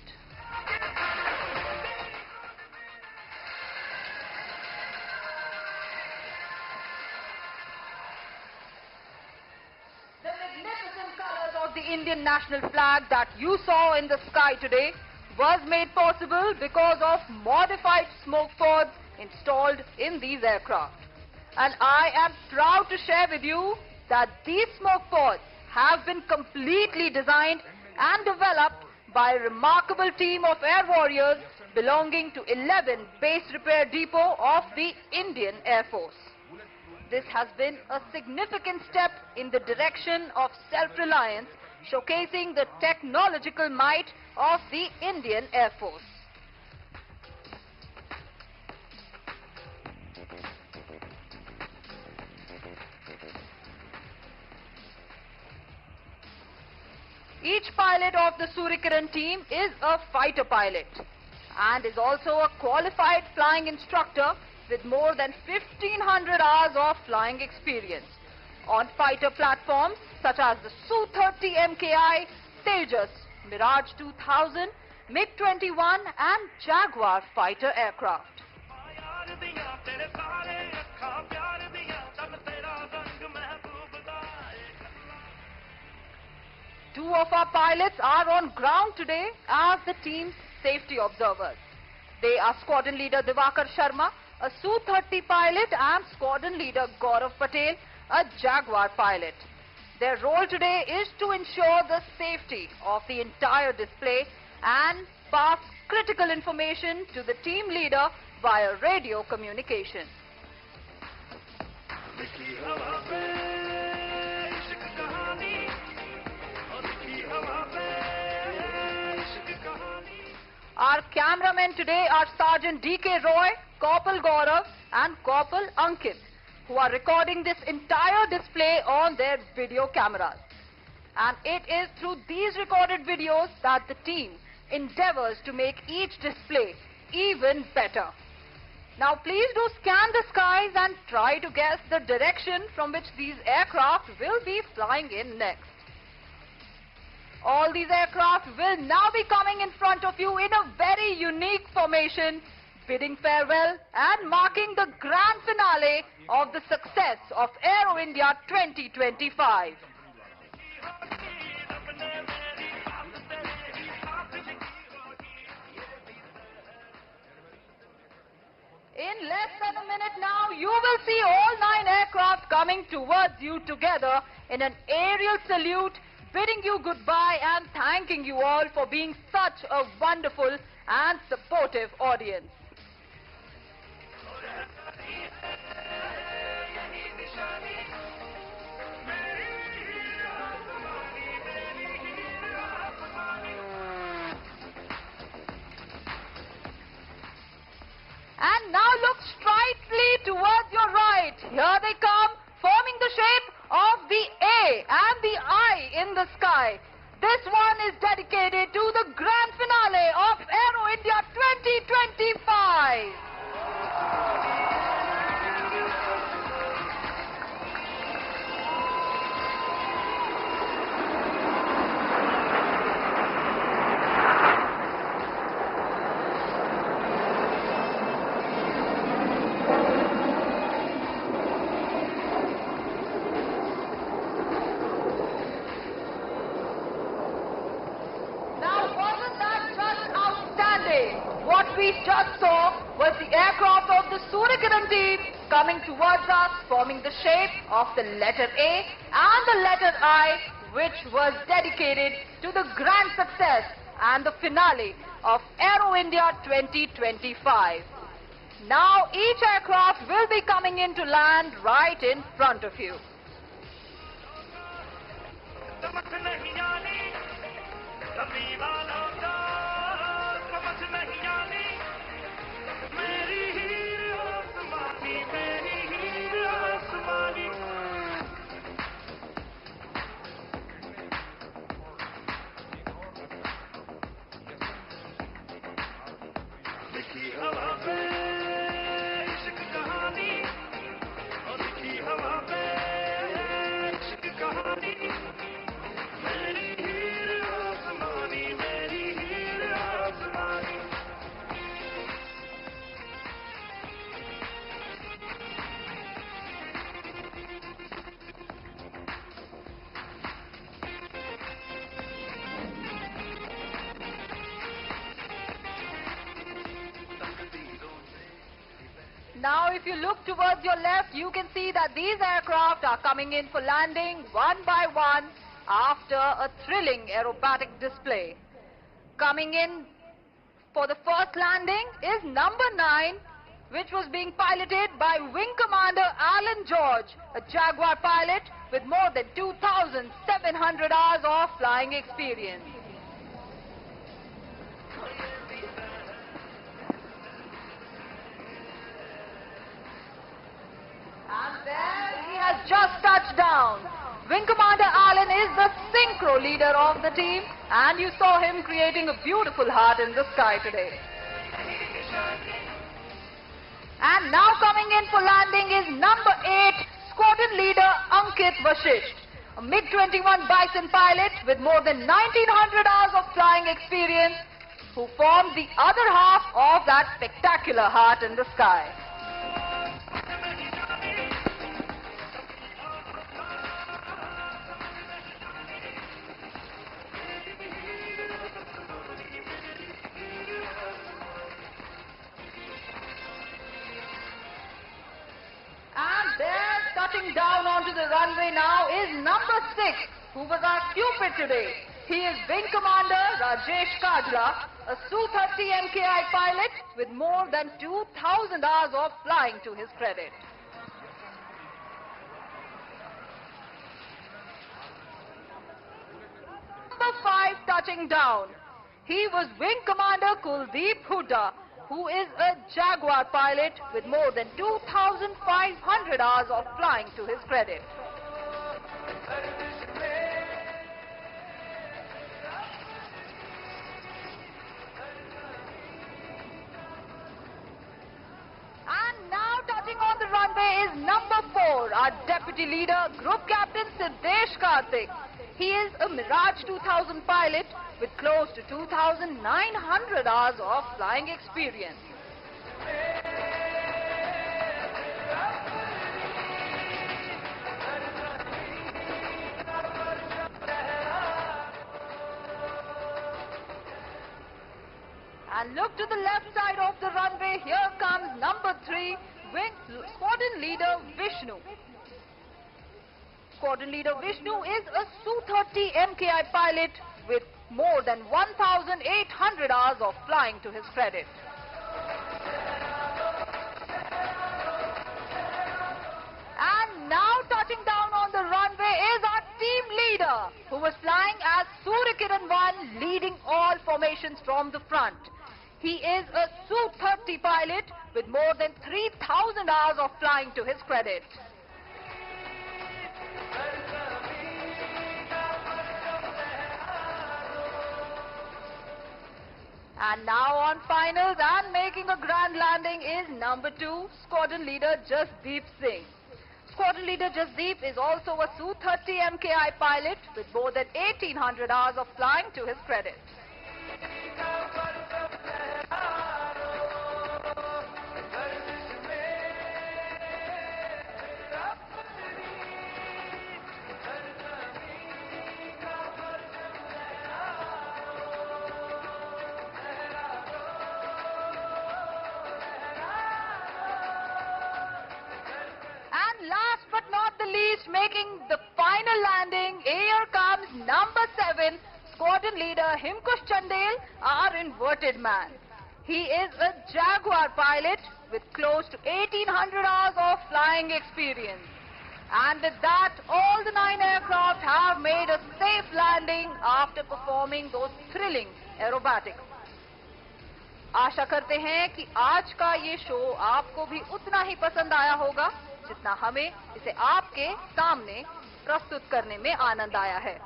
The magnificent colors of the Indian national flag that you saw in the sky today was made possible because of modified smoke pods installed in these aircraft. And I am proud to share with you that these smoke pods have been completely designed and developed by a remarkable team of air warriors belonging to 11 base repair depot of the Indian Air Force. This has been a significant step in the direction of self-reliance, showcasing the technological might of the Indian Air Force. Each pilot of the Surya Kiran team is a fighter pilot and is also a qualified flying instructor with more than 1,500 hours of flying experience on fighter platforms such as the Su-30 MKI, Tejas, Mirage 2000, MiG-21 and Jaguar fighter aircraft. To two of our pilots are on ground today as the team's safety observers. They are Squadron Leader Divakar Sharma, a Su-30 pilot, and Squadron Leader Gaurav Patel, a Jaguar pilot. Their role today is to ensure the safety of the entire display and pass critical information to the team leader via radio communication. Our cameramen today are Sergeant D.K. Roy, Corporal Gaurav and Corporal Ankit, who are recording this entire display on their video cameras. And it is through these recorded videos that the team endeavors to make each display even better. Now please do scan the skies and try to guess the direction from which these aircraft will be flying in next. All these aircraft will now be coming in front of you in a very unique formation, bidding farewell and marking the grand finale of the success of Aero India 2025. In less than a minute now, you will see all 9 aircraft coming towards you together in an aerial salute, bidding you goodbye and thanking you all for being such a wonderful and supportive audience. And now look straightly towards your right. Here they come, forming the shape of the A and the I in the sky. This one is dedicated to the grand finale of Aero India 2025. What we just saw was the aircraft of the Suryakiran team coming towards us, forming the shape of the letter A and the letter I, which was dedicated to the grand success and the finale of Aero India 2025. Now each aircraft will be coming in to land right in front of you. Now if you look towards your left, you can see that these aircraft are coming in for landing one by one after a thrilling aerobatic display. Coming in for the first landing is number 9, which was being piloted by Wing Commander Alan George, a Jaguar pilot with more than 2,700 hours of flying experience. And there he has just touched down. Wing Commander Allen is the synchro leader of the team, and you saw him creating a beautiful heart in the sky today. And now coming in for landing is number 8, Squadron Leader Ankit Vashisht, a MiG-21 Bison pilot with more than 1,900 hours of flying experience, who formed the other half of that spectacular heart in the sky. onto the runway now is number 6, who was our Cupid today. He is Wing Commander Rajesh Kajla, a Su-30 MKI pilot with more than 2,000 hours of flying to his credit. Number 5 touching down. He was Wing Commander Kuldeep Hooda, who is a Jaguar pilot with more than 2,500 hours of flying to his credit. And now touching on the runway is number 4, our Deputy Leader, Group Captain Siddesh Karthik. He is a Mirage 2000 pilot with close to 2,900 hours of flying experience. And look to the left side of the runway. Here comes number 3, Squadron Leader Vishnu. Squadron Leader Vishnu is a Su-30 MKI pilot with more than 1,800 hours of flying to his credit. And now touching down on the runway is our team leader, who was flying as Suryakiran 1, leading all formations from the front. He is a Su-30 pilot with more than 3,000 hours of flying to his credit. And now on finals and making a grand landing is number 2, Squadron Leader Jasdeep Singh. Squadron Leader Jasdeep is also a Su-30 MKI pilot with more than 1,800 hours of flying to his credit. Last but not the least, making the final landing, here comes number 7, Squadron Leader Himkush Chandel, our inverted man. He is a Jaguar pilot with close to 1,800 hours of flying experience. And with that, all the 9 aircraft have made a safe landing after performing those thrilling aerobatics. आशा करते हैं कि आज का ये show आपको भी उतना ही पसंद आया होगा जितना हमें इसे आपके सामने प्रस्तुत करने में आनंद आया है.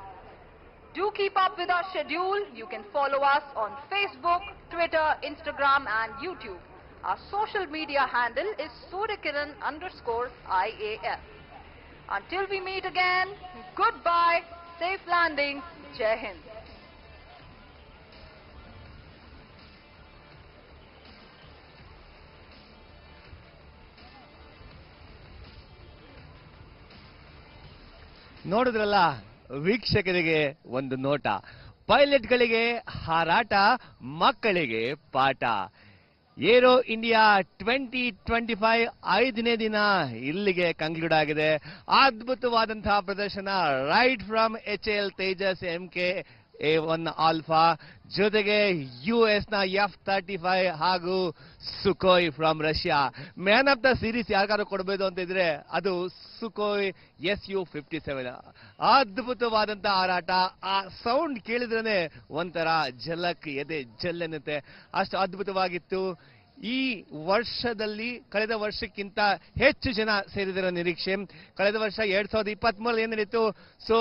Do keep up with our schedule. You can follow us on Facebook, Twitter, Instagram and YouTube. Our social media handle is Suryakiran_IAF. Until we meet again, goodbye, safe landing, Jai Hind. ನೋಡಿದ್ರಲ್ಲ ವೀಕ್ಷಕರಿಗೆ ಒಂದು ನೋಟ, ಪೈಲಟ್ಗಳಿಗೆ ಹಾರಾಟ, ಮಕ್ಕಳಿಗೆ ಪಾಠ. Aero India 2025 5ನೇ ದಿನ ಇಲ್ಲಿಗೆ ಕಂಕ್ಲೂಡ್ ಆಗಿದೆ. ಅದ್ಭುತವಾದಂತಹ ಪ್ರದರ್ಶನ right from HAL Tejas MK-A1 alpha ಜೊತೆಗೆ US ನ F-35 ಹಾಗೂ Sukhoi from Russia. Man of the series ಯಾರಿಗಾರು ಕೊಡಬೇಕು ಅಂತ ಇದ್ರೆ ಅದು ಸುಕೋಯ್ Su-57. ಅದ್ಭುತವಾದಂತ ಹಾರಾಟ, ಆ ಸೌಂಡ್ ಕೇಳಿದ್ರೇನೆ ಒಂಥರ ಝಲಕ್ ಎದೆ ಜಲ್ಲೆನ್ನುತ್ತೆ, ಅಷ್ಟು ಅದ್ಭುತವಾಗಿತ್ತು. ಈ ವರ್ಷದಲ್ಲಿ ಕಳೆದ ವರ್ಷಕ್ಕಿಂತ ಹೆಚ್ಚು ಜನ ಸೇರಿದಿರೋ ನಿರೀಕ್ಷೆ. ಕಳೆದ ವರ್ಷ 2023 ಏನ್ ನಡೀತು, ಸೊ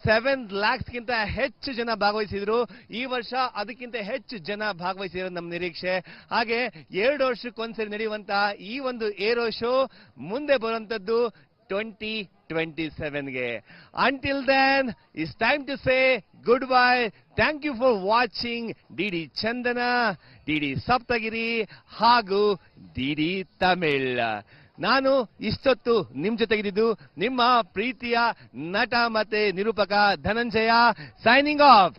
7 lakhsಗಿಂತ ಹೆಚ್ಚು ಜನ ಭಾಗವಹಿಸಿದ್ರು. ಈ ವರ್ಷ ಅದಕ್ಕಿಂತ ಹೆಚ್ಚು ಜನ ಭಾಗವಹಿಸಿರೋ ನಮ್ಮ ನಿರೀಕ್ಷೆ. ಹಾಗೆ 2 ವರ್ಷಕ್ಕೊಂದ್ಸರಿ ನಡೆಯುವಂತಹ ಈ ಒಂದು ಏರೋ ಶೋ ಮುಂದೆ ಬರುವಂತದ್ದು 2027ಗೆ. Until then, it's time to say goodbye. Thank you for watching DD Chandana, DD Saptagiri ಹಾಗೂ DD Tamil. ನಾನು ಇಷ್ಟೊತ್ತು ನಿಮ್ ಜೊತೆಗಿದ್ದು ನಿಮ್ಮ ಪ್ರೀತಿಯ ನಟ ಮತ್ತೆ ನಿರೂಪಕ ಧನಂಜಯ, ಸೈನಿಂಗ್ ಆಫ್.